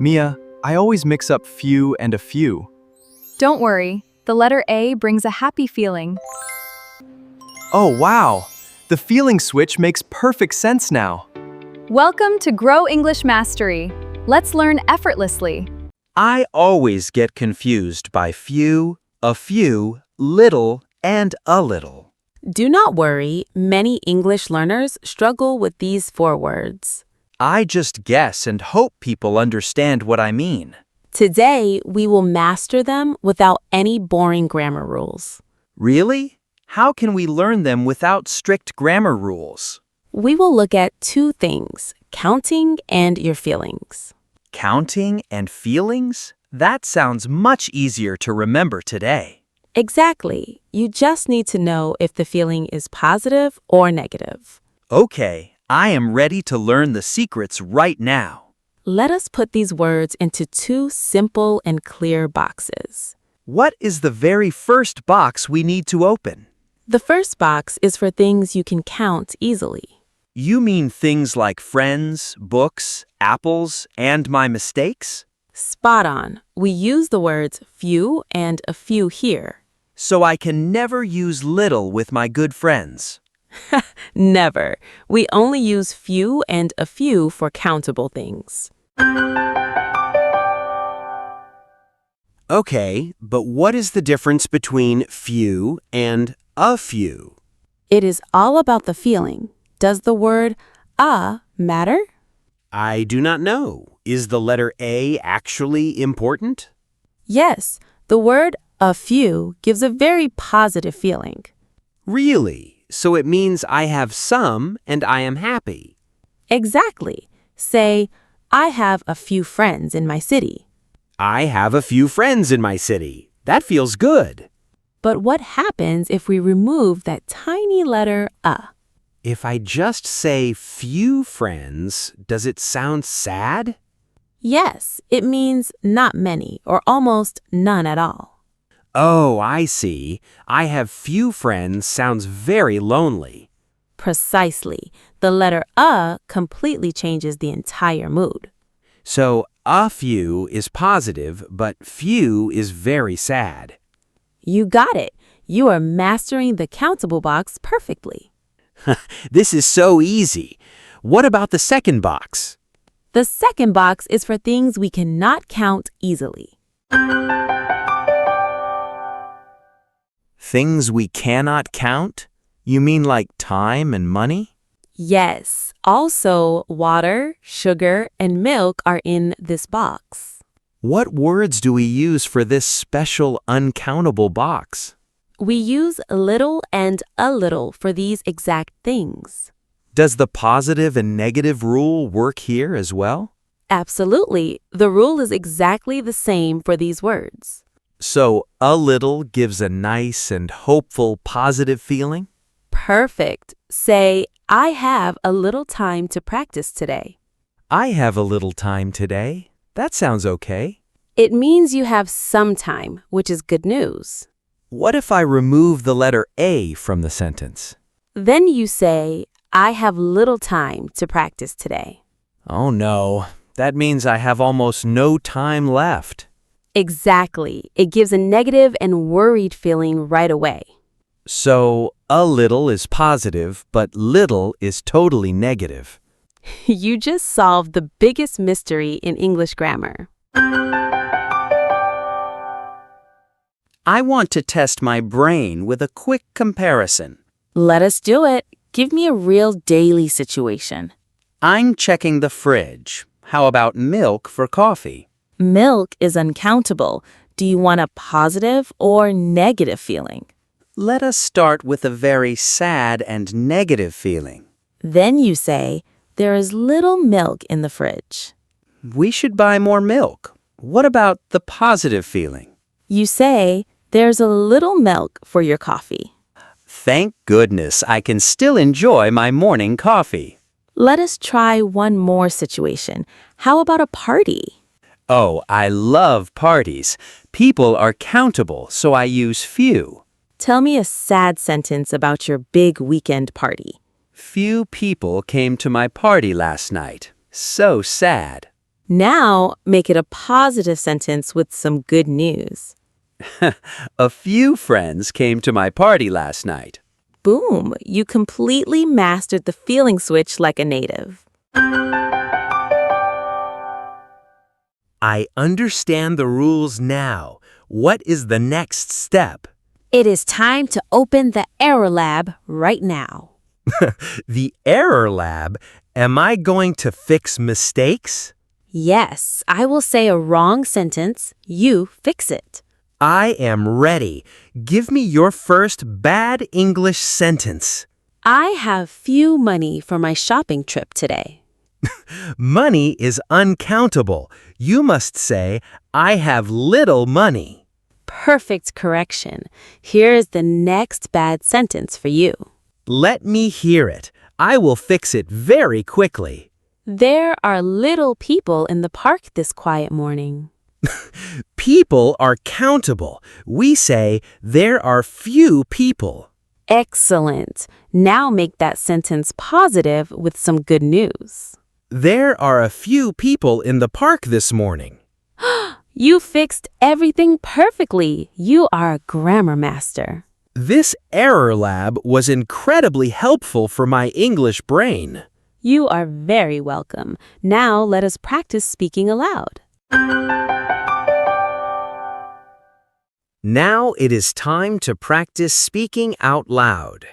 Mia, I always mix up few and a few. Don't worry, the letter A brings a happy feeling. Oh, wow! The feeling switch makes perfect sense now. Welcome to Grow English Mastery. Let's learn effortlessly. I always get confused by few, a few, little, and a little. Do not worry, many English learners struggle with these 4 words. I just guess and hope people understand what I mean. Today, we will master them without any boring grammar rules. Really? How can we learn them without strict grammar rules? We will look at 2 things, counting and your feelings. Counting and feelings? That sounds much easier to remember today. Exactly. You just need to know if the feeling is positive or negative. Okay, I am ready to learn the secrets right now. Let us put these words into 2 simple and clear boxes. What is the very first box we need to open? The first box is for things you can count easily. You mean things like friends, books, apples, and my mistakes? Spot on. We use the words few and a few here. So I can never use little with my good friends. Never. We only use few and a few for countable things. Okay, but what is the difference between few and a few? It is all about the feeling. Does the word a matter? I do not know. Is the letter A actually important? Yes, the word a few gives a very positive feeling. Really? So it means I have some and I am happy. Exactly. Say, I have a few friends in my city. I have a few friends in my city. That feels good. But what happens if we remove that tiny letter a? If I just say few friends, does it sound sad? Yes, it means not many or almost none at all. Oh, I see. I have few friends sounds very lonely. Precisely. The letter a completely changes the entire mood. So a few is positive, but few is very sad. You got it. You are mastering the countable box perfectly. This is so easy. What about the second box? The second box is for things we cannot count easily. Things we cannot count? You mean like time and money? Yes, also water, sugar, and milk are in this box. What words do we use for this special uncountable box? We use little and a little for these exact things. Does the positive and negative rule work here as well? Absolutely. The rule is exactly the same for these words. So, a little gives a nice and hopeful positive feeling? Perfect. Say, I have a little time to practice today. I have a little time today. That sounds okay. It means you have some time, which is good news. What if I remove the letter A from the sentence? Then you say, I have little time to practice today. Oh no, that means I have almost no time left. Exactly. It gives a negative and worried feeling right away. So, a little is positive, but little is totally negative. You just solved the biggest mystery in English grammar. I want to test my brain with a quick comparison. Let us do it. Give me a real daily situation. I'm checking the fridge. How about milk for coffee? Milk is uncountable. Do you want a positive or negative feeling? Let us start with a very sad and negative feeling. Then you say, there is little milk in the fridge. We should buy more milk. What about the positive feeling? You say, there's a little milk for your coffee. Thank goodness I can still enjoy my morning coffee. Let us try one more situation. How about a party? Oh, I love parties. People are countable, so I use few. Tell me a sad sentence about your big weekend party. Few people came to my party last night. So sad. Now, make it a positive sentence with some good news. A few friends came to my party last night. Boom! You completely mastered the feeling switch like a native. I understand the rules now. What is the next step? It is time to open the error lab right now. The error lab? Am I going to fix mistakes? Yes, I will say a wrong sentence. You fix it. I am ready. Give me your first bad English sentence. I have few money for my shopping trip today. Money is uncountable. You must say, I have little money. Perfect correction. Here is the next bad sentence for you. Let me hear it. I will fix it very quickly. There are little people in the park this quiet morning. People are countable. We say there are few people. Excellent. Now make that sentence positive with some good news. There are a few people in the park this morning. You fixed everything perfectly. You are a grammar master. This error lab was incredibly helpful for my English brain. You are very welcome. Now let us practice speaking aloud. Now it is time to practice speaking out loud.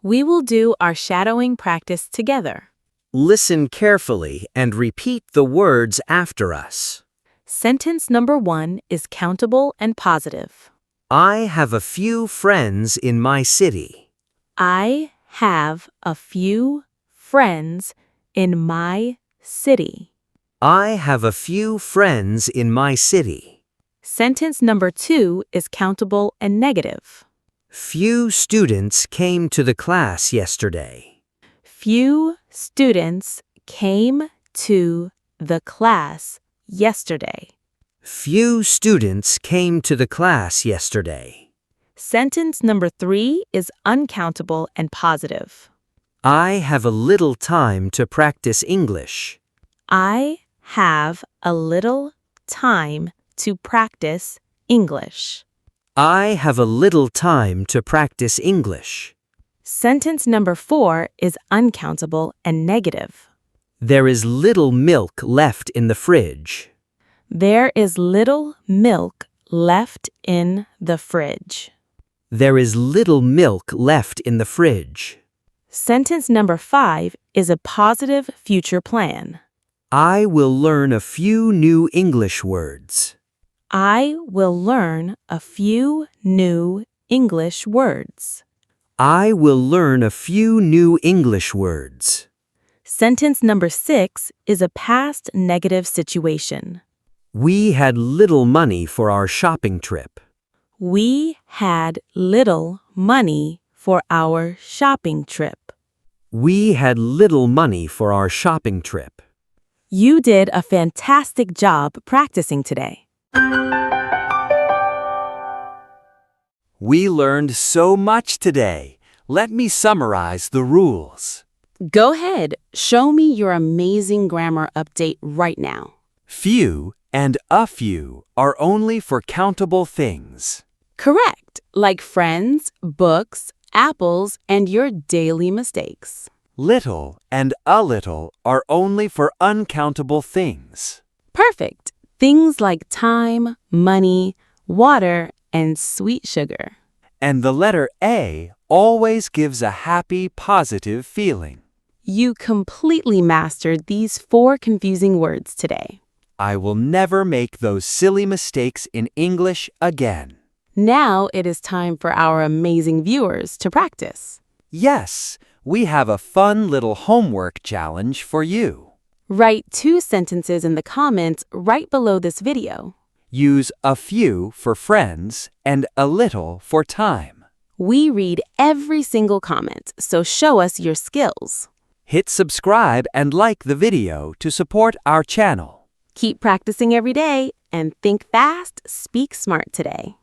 We will do our shadowing practice together. Listen carefully and repeat the words after us. Sentence number 1 is countable and positive. I have a few friends in my city. I have a few friends in my city. I have a few friends in my city. Sentence number 2 is countable and negative. Few students came to the class yesterday. Few students came to the class yesterday. Few students came to the class yesterday. Sentence number 3 is uncountable and positive. I have a little time to practice English. I have a little time to practice English. I have a little time to practice English. Sentence number 4 is uncountable and negative. There is little milk left in the fridge. There is little milk left in the fridge. There is little milk left in the fridge. Sentence number 5 is a positive future plan. I will learn a few new English words. I will learn a few new English words. I will learn a few new English words. Sentence number 6 is a past negative situation. We had little money for our shopping trip. We had little money for our shopping trip. We had little money for our shopping trip. You did a fantastic job practicing today. We learned so much today. Let me summarize the rules. Go ahead, show me your amazing grammar update right now. Few and a few are only for countable things. Correct, like friends, books, apples, and your daily mistakes. Little and a little are only for uncountable things. Perfect, things like time, money, water, and sweet sugar. And the letter A always gives a happy, positive feeling. You completely mastered these 4 confusing words today. I will never make those silly mistakes in English again. Now it is time for our amazing viewers to practice. Yes, we have a fun little homework challenge for you. Write 2 sentences in the comments right below this video. Use a few for friends and a little for time. We read every single comment, so show us your skills. Hit subscribe and like the video to support our channel. Keep practicing every day and think fast, speak smart today.